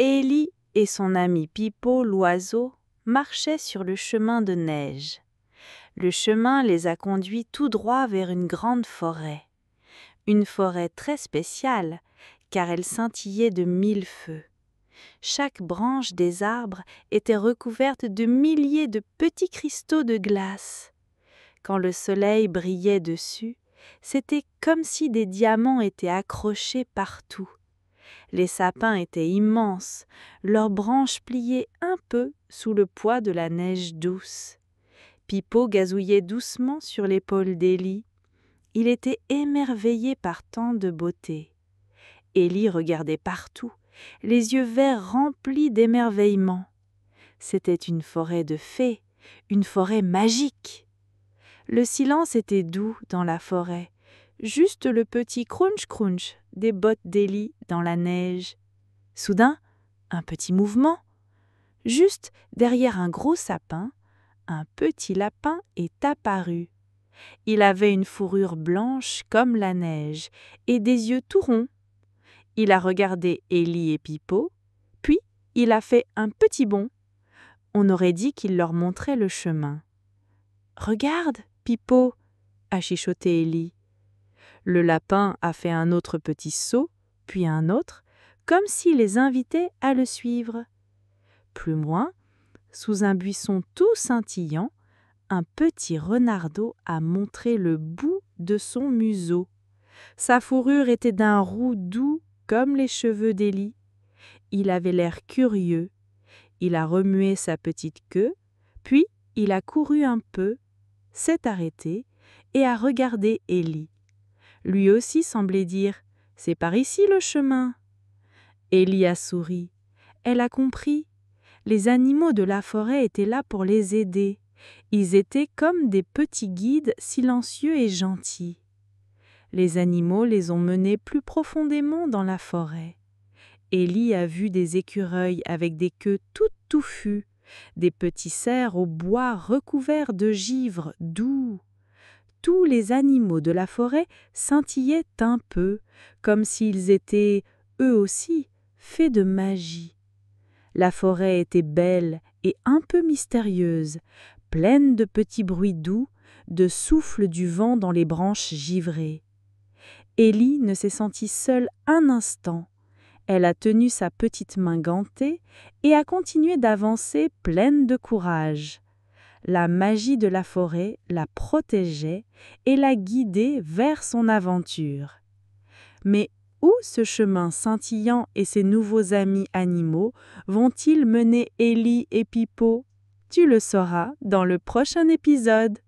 Élie et son ami Pipo l'oiseau marchaient sur le chemin de neige. Le chemin les a conduits tout droit vers une grande forêt. Une forêt très spéciale, car elle scintillait de 1000 feux. Chaque branche des arbres était recouverte de milliers de petits cristaux de glace. Quand le soleil brillait dessus, c'était comme si des diamants étaient accrochés partout. Les sapins étaient immenses, leurs branches pliaient un peu sous le poids de la neige douce. Pipo gazouillait doucement sur l'épaule d'Élie. Il était émerveillé par tant de beauté. Élie regardait partout, les yeux verts remplis d'émerveillement. C'était une forêt de fées, une forêt magique. Le silence était doux dans la forêt, juste le petit crunch-crunch des bottes d'Élie dans la neige. Soudain, un petit mouvement. Juste derrière un gros sapin, un petit lapin est apparu. Il avait une fourrure blanche comme la neige et des yeux tout ronds. Il a regardé Élie et Pipo, puis il a fait un petit bond. On aurait dit qu'il leur montrait le chemin. « Regarde, Pipo !» a chuchoté Élie. Le lapin a fait un autre petit saut, puis un autre, comme s'il les invitait à le suivre. Plus loin, sous un buisson tout scintillant, un petit renardeau a montré le bout de son museau. Sa fourrure était d'un roux doux comme les cheveux d'Élie. Il avait l'air curieux. Il a remué sa petite queue, puis il a couru un peu, s'est arrêté et a regardé Élie. Lui aussi semblait dire « C'est par ici le chemin ». Élie a souri. Elle a compris. Les animaux de la forêt étaient là pour les aider. Ils étaient comme des petits guides silencieux et gentils. Les animaux les ont menés plus profondément dans la forêt. Élie a vu des écureuils avec des queues toutes touffues, des petits cerfs au bois recouverts de givre doux. Tous les animaux de la forêt scintillaient un peu, comme s'ils étaient, eux aussi, faits de magie. La forêt était belle et un peu mystérieuse, pleine de petits bruits doux, de souffle du vent dans les branches givrées. Élie ne s'est sentie seule un instant. Elle a tenu sa petite main gantée et a continué d'avancer pleine de courage. La magie de la forêt la protégeait et la guidait vers son aventure. Mais où ce chemin scintillant et ses nouveaux amis animaux vont-ils mener Élie et Pipo ? Tu le sauras dans le prochain épisode.